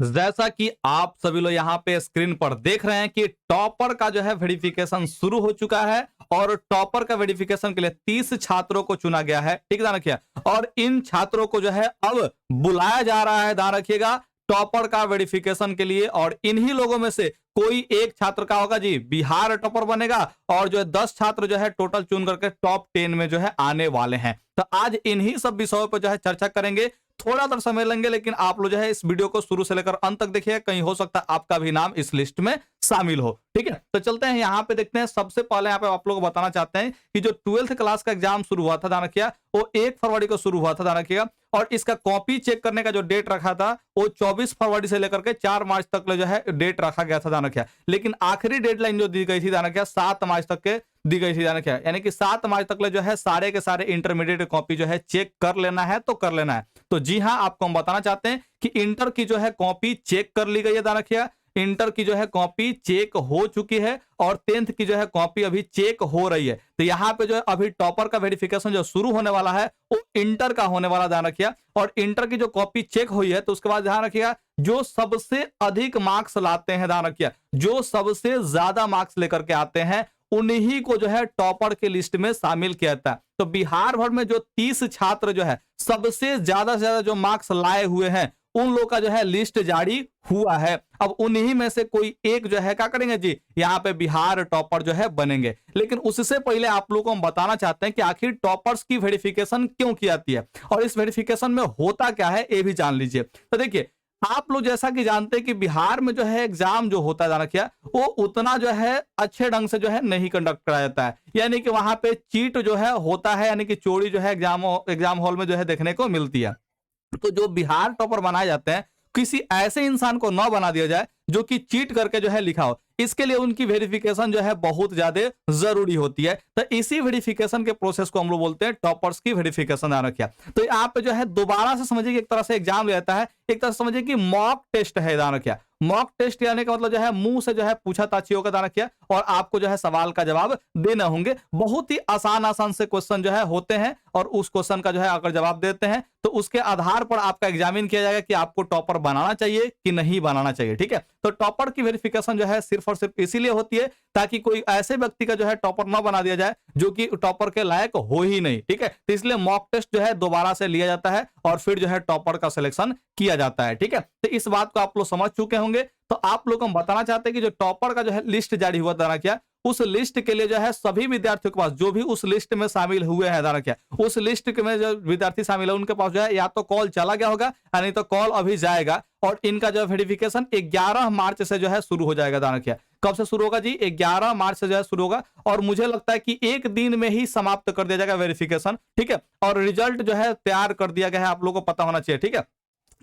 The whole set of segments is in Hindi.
जैसा कि आप सभी लोग यहाँ पे स्क्रीन पर देख रहे हैं कि टॉपर का जो है वेरिफिकेशन शुरू हो चुका है और टॉपर का वेरिफिकेशन के लिए 30 छात्रों को चुना गया है। ठीक ध्यान रखिए। और इन छात्रों को जो है अब बुलाया जा रहा है, ध्यान रखिएगा, टॉपर का वेरिफिकेशन के लिए। और इन्हीं लोगों में से कोई एक छात्र का होगा जी बिहार टॉपर बनेगा और जो है 10 छात्र जो है टोटल चुन करके टॉप 10 में जो है आने वाले हैं। तो आज इन्हीं सब विषयों पर जो है चर्चा करेंगे। थोड़ा सा समय लेंगे, लेकिन आप लोग जो है इस वीडियो को शुरू से लेकर अंत तक देखिए, कहीं हो सकता है आपका भी नाम इस लिस्ट में शामिल हो। ठीक है, तो चलते हैं यहाँ पे देखते हैं। सबसे पहले यहाँ पे आप लोगों को बताना चाहते हैं कि जो 12th क्लास का एग्जाम शुरू हुआ था, ध्यान रखिएगा, वो 1 फरवरी को शुरू हुआ था, ध्यान रखिएगा। और इसका कॉपी चेक करने का जो डेट रखा था वो 24 फरवरी से लेकर के 4 मार्च तक जो है डेट रखा गया था, ध्यान रखिएगा। लेकिन आखिरी डेडलाइन जो दी गई थी, ध्यान रखिएगा, 7 मार्च तक के दी गई थी, ध्यान रखिएगा। यानी कि 7 मार्च तक जो है सारे के सारे इंटरमीडिएट कॉपी जो है चेक कर लेना है तो कर लेना है। तो जी हाँ, आपको हम बताना चाहते हैं कि इंटर की जो है कॉपी चेक कर ली गई है, ध्यान रखिएगा। इंटर की जो है कॉपी चेक हो चुकी है और 10th की जो है कॉपी अभी चेक हो रही है। तो यहाँ पे जो है अभी टॉपर का वेरिफिकेशन जो शुरू होने वाला है वो इंटर का होने वाला, ध्यान रखिएगा। और इंटर की जो कॉपी चेक हुई है तो उसके बाद ध्यान रखिएगा, जो सबसे अधिक मार्क्स लाते हैं, ध्यान रखिएगा, जो सबसे ज्यादा मार्क्स लेकर के आते हैं उन्हीं को जो है टॉपर के लिस्ट में शामिल किया जाता है। तो बिहार भर में जो 30 छात्र जो है सबसे ज्यादा जो मार्क्स लाए हुए हैं उन लोग का जो है लिस्ट जारी हुआ है। अब उन्हीं में से कोई एक जो है क्या करेंगे जी, यहाँ पे बिहार टॉपर जो है बनेंगे। लेकिन उससे पहले आप लोगों को हम बताना चाहते हैं कि आखिर टॉपर्स की वेरिफिकेशन क्यों की जाती है और इस वेरिफिकेशन में होता क्या है ये भी जान लीजिए। तो देखिए, आप लोग जैसा कि जानते हैं कि बिहार में जो है एग्जाम जो होता है, जाना क्या, वो उतना जो है अच्छे ढंग से जो है नहीं कंडक्ट कराया जाता है। यानी कि वहां पे चीट जो है होता है, यानी कि चोरी जो है एग्जाम हॉल में जो है देखने को मिलती है। तो जो बिहार टॉपर बनाए जाते हैं, किसी ऐसे इंसान को न बना दिया जाए जो कि चीट करके जो है लिखा हो। इसके लिए उनकी वेरिफिकेशन जो है बहुत ज्यादा जरूरी होती है। तो इसी वेरिफिकेशन के प्रोसेस को हम लोग बोलते हैं टॉपर्स की वेरिफिकेशन, ध्यान रखिए। तो यहाँ पे जो है दोबारा से समझिए कि एक तरह से एग्जाम ले जाता है, एक तरह से समझिए कि मॉक टेस्ट है, ध्यान रखिए। मॉक टेस्ट यानी का मतलब जो है मुंह से जो है पूछा ताछी होगा, ध्यान रखिए, और आपको जो है सवाल का जवाब देना होंगे। बहुत ही आसान से क्वेश्चन जो है होते हैं और उस क्वेश्चन का जो है अगर जवाब देते हैं तो उसके आधार पर आपका एग्जामिन किया जाएगा कि आपको टॉपर बनाना चाहिए कि नहीं बनाना चाहिए। ठीक है, तो टॉपर की वेरिफिकेशन जो है सिर्फ और सिर्फ इसीलिए होती है ताकि कोई ऐसे व्यक्ति का जो है टॉपर ना बना दिया जाए जो कि टॉपर के लायक हो ही नहीं। ठीक है, तो इसलिए मॉक टेस्ट जो है दोबारा से लिया जाता है और फिर जो है टॉपर का सिलेक्शन किया जाता है। ठीक है, तो इस बात को आप लोग समझ चुके होंगे। तो आप लोग हम बताना चाहते हैं कि जो टॉपर का जो है लिस्ट जारी हुआ था क्या, उस लिस्ट के लिए जो है सभी विद्यार्थियों के पास जो भी उस लिस्ट में शामिल हुए हैं, ध्यान रखिए, उस लिस्ट में जो विद्यार्थी शामिल है उनके पास जो है या तो कॉल चला गया होगा या नहीं तो कॉल अभी जाएगा। और इनका जो वेरिफिकेशन 11 मार्च से जो है शुरू हो जाएगा, ध्यान रखिए। कब से शुरू होगा जी? 11 मार्च से जो है शुरू होगा और मुझे लगता है कि एक दिन में ही समाप्त कर दिया जाएगा वेरिफिकेशन। ठीक है, और रिजल्ट जो है तैयार कर दिया गया है, आप लोगों को पता होना चाहिए। ठीक है,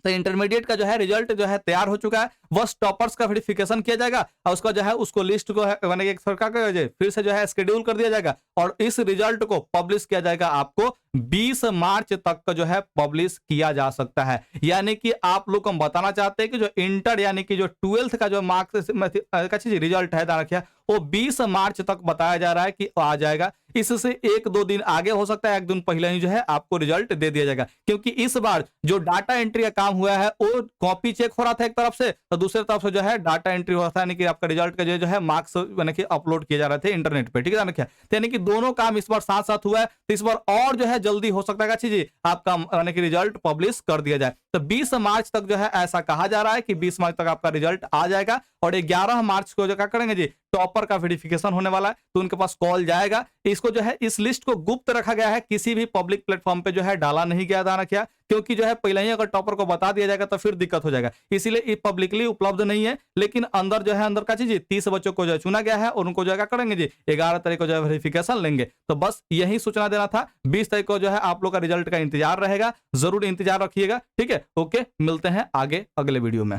तो इंटरमीडिएट का जो है रिजल्ट जो है तैयार हो चुका है, बस टॉपर्स का वेरिफिकेशन किया जाएगा और उसका जो है उसको लिस्ट को है एक सरकार का फिर से जो है शेड्यूल कर दिया जाएगा और इस रिजल्ट को पब्लिश किया जाएगा। आपको 20 मार्च तक का जो है पब्लिश किया जा सकता है। यानी कि आप लोग को हम बताना चाहते हैं कि जो इंटर यानी कि जो 12th का जो मार्क्स रिजल्ट है, ध्यान रखिए, वो 20 मार्च तक बताया जा रहा है कि आ जाएगा। इससे 1-2 दिन आगे हो सकता है, एक दिन पहले ही जो है आपको रिजल्ट दे दिया जाएगा। क्योंकि इस बार जो डाटा एंट्री का काम हुआ है वो कॉपी चेक हो रहा था एक तरफ से, तो दूसरी तरफ से जो है डाटा एंट्री हो रहा था, यानी कि आपका रिजल्ट का जो है मार्क्स यानी कि अपलोड किए जा रहे थे इंटरनेट पे। ठीक है, यानी कि दोनों काम इस बार साथ साथ हुआ है। तो इस बार और जो है जल्दी हो सकता है जी आपका यानी कि रिजल्ट पब्लिश कर दिया जाए। तो 20 मार्च तक जो है ऐसा कहा जा रहा है कि 20 मार्च तक आपका रिजल्ट आ जाएगा और 11 मार्च को जो क्या करेंगे जी, टॉपर का वेरिफिकेशन होने वाला है तो उनके पास कॉल जाएगा। इसको जो है इस लिस्ट को गुप्त रखा गया है, किसी भी पब्लिक प्लेटफॉर्म पे जो है डाला नहीं गया, ध्यान रखिए, क्योंकि जो है पहले ही अगर टॉपर को बता दिया जाएगा तो फिर दिक्कत हो जाएगा। इसीलिए ये पब्लिकली उपलब्ध नहीं है। लेकिन अंदर जो है अंदर का चीज 30 बच्चों को जो है चुना गया है और उनको जो है करेंगे जी 11 तारीख को जो है वेरिफिकेशन लेंगे। तो बस यही सूचना देना था। 20 तारीख को जो है आप लोग का रिजल्ट का इंतजार रहेगा, जरूर इंतजार रखिएगा। ठीक है, ओके, मिलते हैं आगे अगले वीडियो में।